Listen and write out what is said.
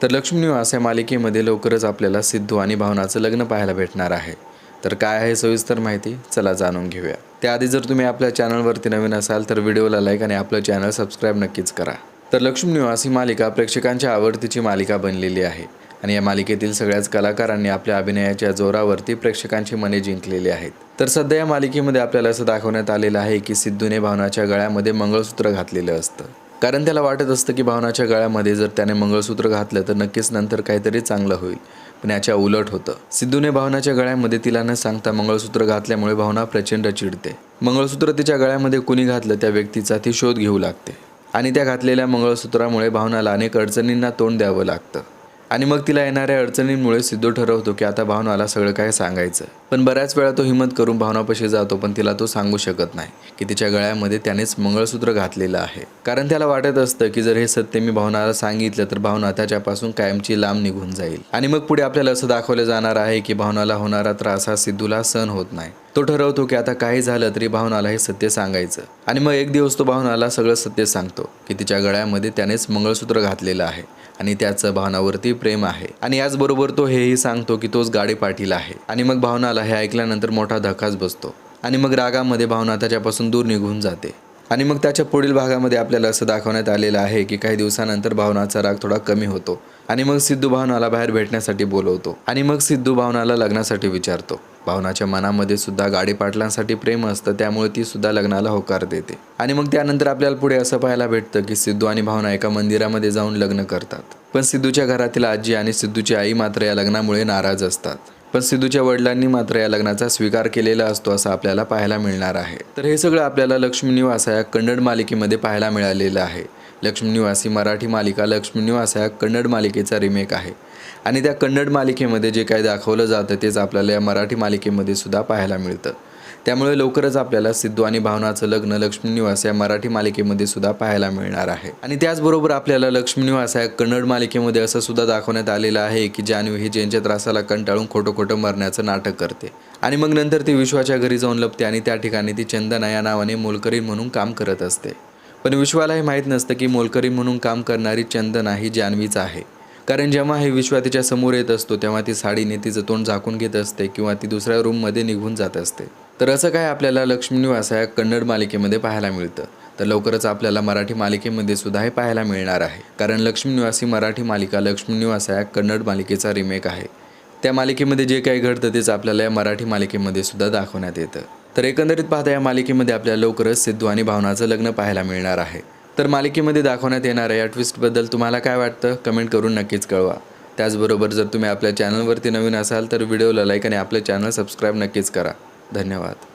तर लक्ष्मी निवास या मालिकेमध्ये लवकरच आपल्याला सिद्धू आणि भावनाचं लग्न पाहायला भेटणार आहे। तर काय आहे सविस्तर माहिती, चला जाणून घेऊया। त्याआधी जर तुम्ही आपल्या चॅनलवरती नवीन असाल तर व्हिडिओला लाईक आणि आपलं चॅनल सबस्क्राईब नक्कीच करा। तर लक्ष्मी निवास ही मालिका प्रेक्षकांच्या आवडतीची मालिका बनलेली आहे आणि या मालिकेतील सगळ्याच कलाकारांनी आपल्या अभिनयाच्या जोरावरती प्रेक्षकांची मने जिंकलेली आहेत। तर सध्या या मालिकेमध्ये आपल्याला असं दाखवण्यात आलेलं आहे की सिद्धूने भावनाच्या गळ्यामध्ये मंगळसूत्र घातलेलं असतं, कारण त्याला वाटत असतं की भावनाच्या गळ्यामध्ये जर त्याने मंगळसूत्र घातलं तर नक्कीच नंतर काहीतरी चांगलं होईल। पण याच्या उलट होतं। सिद्धूने भावनाच्या गळ्यामध्ये तिला न सांगता मंगळसूत्र घातल्यामुळे भावना प्रचंड चिडते। मंगळसूत्र तिच्या गळ्यामध्ये कुणी घातलं त्या व्यक्तीचा ती शोध घेऊ लागते आणि त्या घातलेल्या मंगळसूत्रामुळे भावनाला अनेक अडचणींना तोंड द्यावं लागतं आणि मग तिला येणाऱ्या अडचणींमुळे सिद्धू ठरवतो की आता भावनाला सगळं काय सांगायचं। पण बऱ्याच वेळा तो हिम्मत करून भावनापाशी जातो, पण तिला तो सांगू शकत नाही की तिच्या गळ्यामध्ये त्यानेच मंगळसूत्र घातलेलं आहे, कारण त्याला वाटत असतं की जर हे सत्य मी भावनाला सांगितलं तर भावना त्याच्यापासून कायमची लांब निघून जाईल। आणि मग पुढे आपल्याला असं दाखवलं जाणार आहे की भावनाला होणारा त्रास हा सिद्धूला सहन होत नाही। तो ठरवतो की आता काही झालं तरी भावनाला हे सत्य सांगायचं आणि मग एक दिवस तो भावनाला सगळं सत्य सांगतो की तिच्या गळ्यामध्ये त्यानेच मंगळसूत्र घातलेलं आहे आणि त्याचं भावनावरती प्रेम आहे। आणि याचबरोबर तो हेही सांगतो की तोच गाडी पाटील आहे। आणि मग भावनाला हे ऐकल्यानंतर मोठा धक्काच बसतो आणि मग रागामध्ये भावना त्याच्यापासून दूर निघून जाते। आणि मग त्याच्या पुढील भागामध्ये आपल्याला असं दाखवण्यात आलेलं आहे की काही दिवसानंतर भावनाचा राग थोडा कमी होतो आणि मग सिद्धू भावनाला बाहेर भेटण्यासाठी बोलवतो आणि मग सिद्धू भावनाला लग्नासाठी विचारतो। भावनाच्या मनामध्ये सुद्धा गाडी पाटलांसाठी प्रेम असतं, त्यामुळे ती सुद्धा लग्नाला होकार देते। आणि मग त्यानंतर आपल्याला पुढे असं पाहायला भेटतं की सिद्धू आणि भावना एका मंदिरामध्ये जाऊन लग्न करतात, पण सिद्धूच्या घरातील आजी आणि सिद्धूची आई मात्र या लग्नामुळे नाराज असतात। पण सिद्धूच्या वडिलांनी मात्र या लग्नाचा स्वीकार केलेला असतो असं आपल्याला पाहायला मिळणार आहे। तर हे सगळं आपल्याला लक्ष्मी निवास या कन्नड मालिकेमध्ये पाहायला मिळालेलं आहे। लक्ष्मी निवास ही मराठी मालिका लक्ष्मी निवास या कन्नड मालिकेचा रिमेक आहे आणि त्या कन्नड मालिकेमध्ये जे काही दाखवलं जातं तेच आपल्याला या मराठी मालिकेमध्ये सुद्धा पाहायला मिळतं। त्यामुळे लवकरच आपल्याला सिद्धू आणि भावनाचं लग्न लक्ष्मी निवास या मराठी मालिकेमध्ये सुद्धा पाहायला मिळणार आहे। आणि त्याचबरोबर आपल्याला लक्ष्मी निवास या कन्नड मालिकेमध्ये असं सुद्धा दाखवण्यात आलेलं आहे की जान्हवी ही जयनच्या त्रासाला कंटाळून खोटं मरण्याचं नाटक करते आणि मग नंतर ती विश्वाच्या घरी जाऊन लपते आणि त्या ठिकाणी ती चंदना या नावाने मोलकरीण म्हणून काम करत असते। पण विश्वाला हे माहीत नसतं की मोलकरीण म्हणून काम करणारी चंदना ही जान्हवीच आहे, कारण जेव्हा हे विश्वा तिच्या समोर येत असतो तेव्हा ती साडीने तिचं तोंड झाकून घेत असते किंवा ती दुसऱ्या रूममध्ये निघून जात असते। तर असं काय आपल्याला लक्ष्मी निवास या कन्नड मालिकेमध्ये पाहायला मिळतं। तर लवकरच आपल्याला मराठी मालिकेमध्ये सुद्धा हे पाहायला मिळणार आहे, कारण लक्ष्मी निवास ही मराठी मालिका लक्ष्मी निवास या कन्नड मालिकेचा रिमेक आहे। त्या मालिकेमध्ये जे काही घडतं तेच आपल्याला या मराठी मालिकेमध्ये सुद्धा दाखवण्यात येतं। तर एकंदरीत पाहता या मालिकेमध्ये आपल्याला लवकरच सिद्धू आणि भावनाचं लग्न पाहायला मिळणार आहे। तर मालिकेमध्ये दाखवण्यात येणाऱ्या या ट्विस्टबद्दल तुम्हाला काय वाटतं कमेंट करून नक्कीच कळवा। त्याचबरोबर जर तुम्ही आपल्या चॅनलवरती नवीन असाल तर व्हिडिओला लाईक आणि आपलं चॅनल सबस्क्राईब नक्कीच करा। धन्यवाद।